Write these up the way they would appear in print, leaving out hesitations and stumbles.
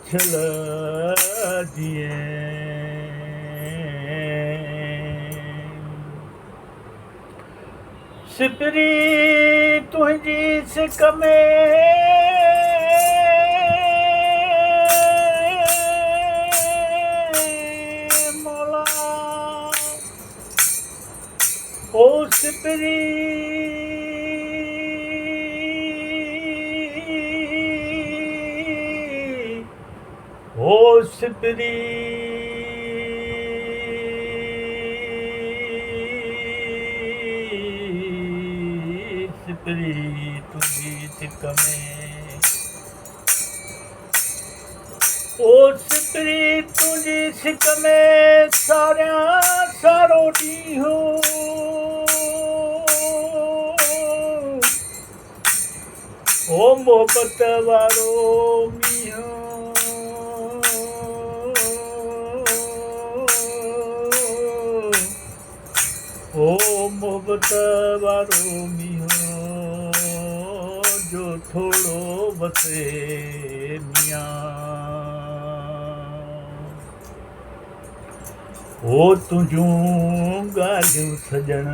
छल दिए सिपरी तुझी सिक में मौला ओ सिपरी ओ सिपरी सिपरी तुझी सिक में ओ सिपरी तुझी सिक में सारिया सारो ॾींहुं ओ मोहब्बत वारो मींहुं ओ मोहब्बत वारो मींहुं जो थोड़ो वसे मियां ओ तुझूं ॻाल्हियूं सजण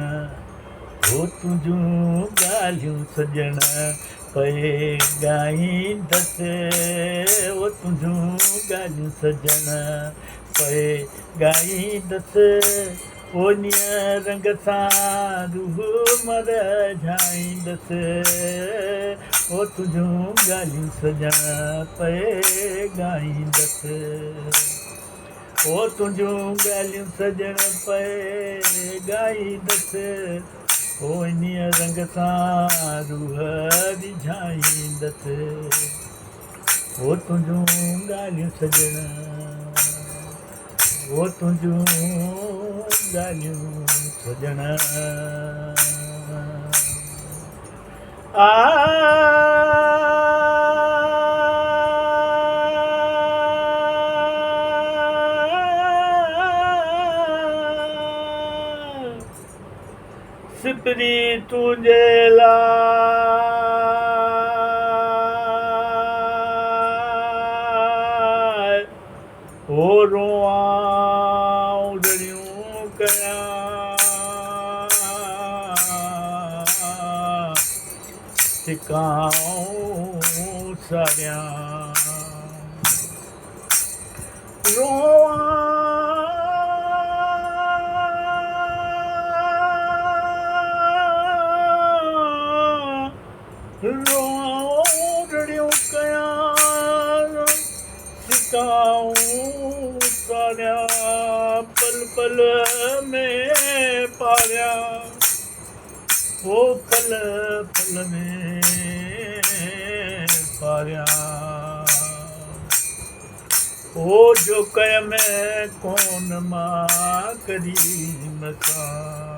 ओ तुझूं ॻाल्हियूं सजण पए ॻाईंदसि ओ तुझूं ॻाल्हियूं सजण पए ॻाईंदसि ओनीअ रंग सां रूह मरझाईंदसि ओ तुझूं ॻाल्हियूं सजण पए ॻाईंदसि ओ तुझूं ॻाल्हियूं सजण पए ॻाईंदसि ओ इन्हीअ रंग सां रूह रिझाईंदसि ओ तुझूं ॻाल्हियूं सजण ओ तुझूं ॻाल्हियूं सजण सिपरी तुझे लाइ ओ रोआं उधड़ियूं कयां टिकाऊं सारियां रोआं उधड़ियूं कयां टिकाऊं सारियां पल पल में पारियां ओ पल पल में पारियां ओ जो कय में कोन मां करीम सां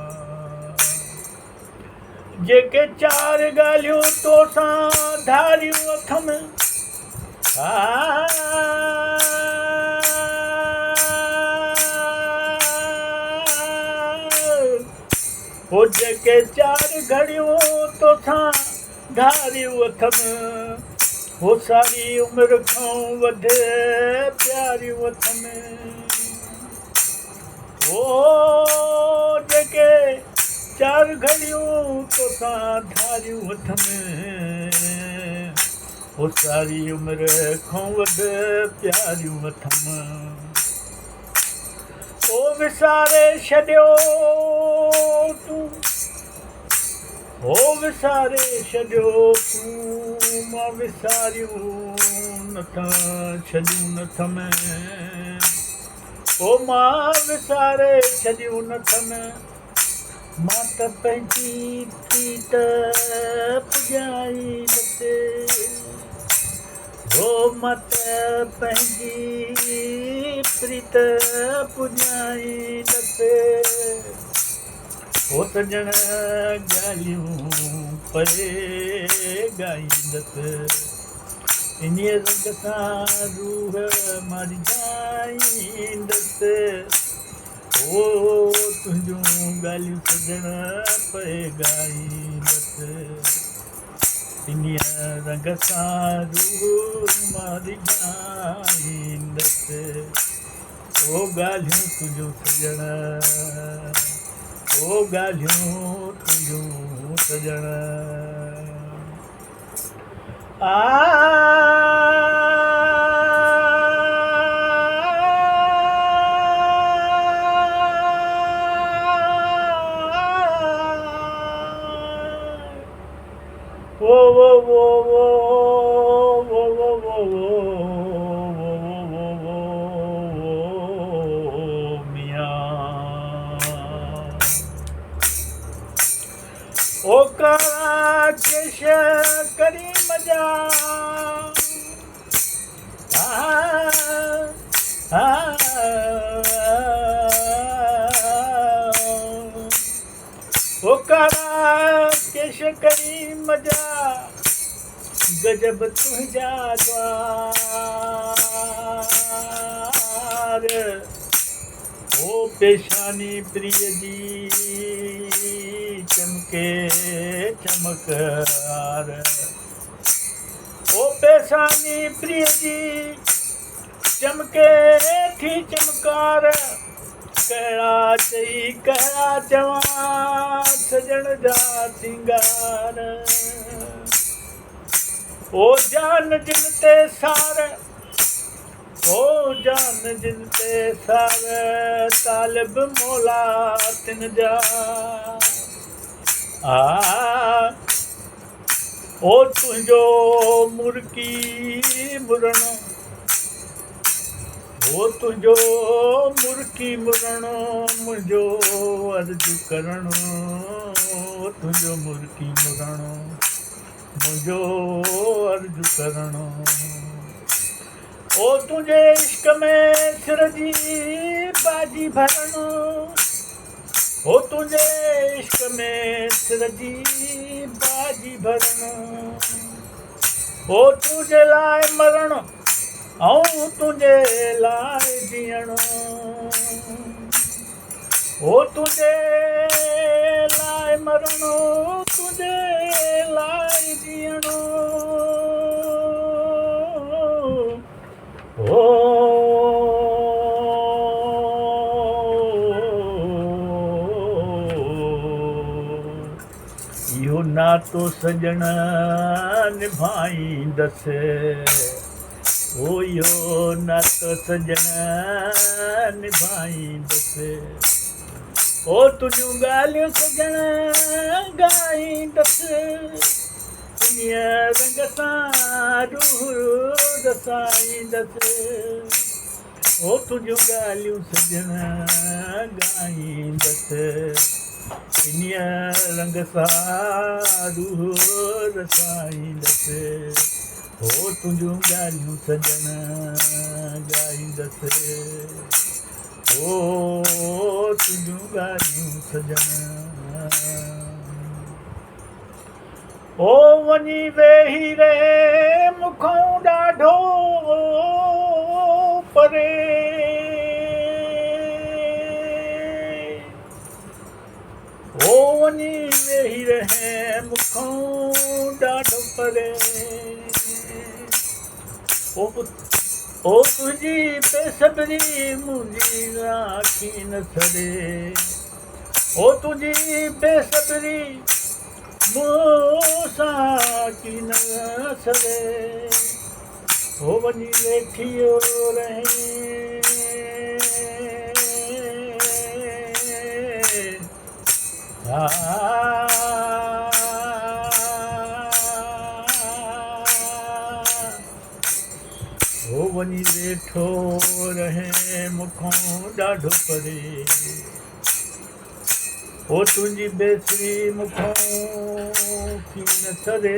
जेके चार ॻाल्हियूं तोसां धारियूं अथमि ओ जेके चार घड़ियूं तोसां धारियूं अथमि ओ सारी उमिरि खां वधे प्यारियूं अथमि ओ जेके चार घड़ियूं तोसां धारियूं अथमि ओ सारी उमिरि खां वधे प्यारियूं अथमि ओ विसारे छॾियो तूं ओ विसारे छॾियो तूं मां विसारियूं नथा छॾियूं नथमि ओ मां विसारे छॾियूं नथमि मात पंहिंजी प्रीत पुॼाईंदसि हो मात पंहिंजी प्रीत पुॼाईंदसि हो सॼण ॻाल्हियूं परे ॻाईंदसि इन्हीअ रंग सां रूह मरिजाईंदसि ओ तुंहिंजूं ॻाल्हियूं सॼण परे ॻाईंदसि इन्हीअ रंग सां रूह मरिजाईंदसि ओ ॻाल्हियूं तुंहिंजूं सॼण ओ ॻाल्हियूं तुंहिंजूं सॼण वो वो वो वो वो वो वो वो मियाँ ओ काला केश करी मजा ओ काला केश करी मजा गजब तुंहिंजा द्वार ओ पेशानी प्रिय जी चमके चमकार ओ पेशानी प्रिय जी चमके थी चमकार कहिड़ा चई कहिड़ा चवां सजण जा सिंगार ओ जान जिन ते सार ओ जान जिन ते सार तालिब मौला तिन जा ओ तुंहिंजो मुर्की मुरणो ओ तुंहिंजो मुर्की मुरणो मुंहिंजो अर्ज़ु करणो तुंहिंजो मुर्की मुरणो मुंहिंजो अर्ज़ु करणो ओ तुंहिंजे इश्क में सिर जी बाजी भरणो ओ तुंहिंजे इश्क में सिर जी बाजी भरणो ओ तुंहिंजे लाइ मरणो ऐं तुंहिंजे लाइ जीअणो ओ तुंहिंजे लाइ मरणो तुंहिंजे लाइ जीअणो ओ इहो नातो सजण निभाईंदसि ओ इहो नातो सजण निभाईंदसि ओ तुंहिंजूं ॻाल्हियूं सजण ॻाईंदसि इन्हीअ रंग सां रूह रसाईंदसि ओ तुंहिंजूं ॻाल्हियूं सजण ॻाईंदसि इन्हीअ रंग सां रूह रसाईंदसि ओ तुंहिंजूं ॻाल्हियूं सजण ॻाईंदसि ओ तुंहिंजूं ॻाल्हियूं सजण ओ वञी वेही रहे मूंखां ॾाढो परे ओ वञी वेही रहे मूंखां ॾाढो परे ओ तुंहिंजी बेसब्री मुंहिंजी आखी न सरे ओ तुंहिंजी बेसब्री मूंसां आखी न सरे ओ वञी वेठियो रहे ओ वञी वेठो रहे मूंखां ॾाढो परे ओ तुंहिंजी बेसरी मूंखों थी न सरे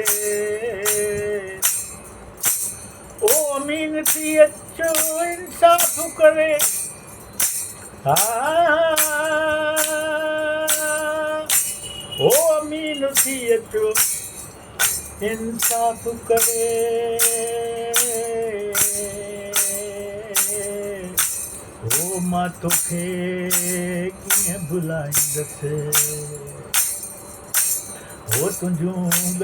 ओ अमीन थी अचो इंसाफ़ करे ओ अमीन थी अचो इंसाफ़ करे ओ मां तोखे कीअं भुलाईंदसि ओ तुंहिंजूं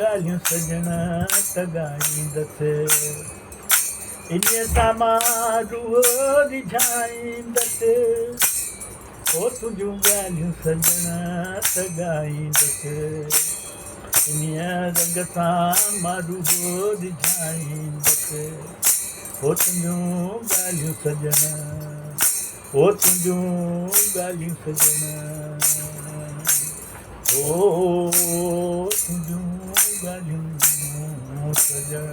ॻाल्हियूं सजण तॻाईंदसि इन्हीअ सां मां रूह रिझाईंदसि ओ तुंहिंजूं ॻाल्हियूं सजण तॻाईंदसि इन्हीअ रंग सां मां रूह रिझाईंदसि ओ तुंहिंजूं ॻाल्हियूं सजण ओ तुंहिंजूं ॻाल्हियूं सजण ओ तुंहिंजूं ॻाल्हियूं सजण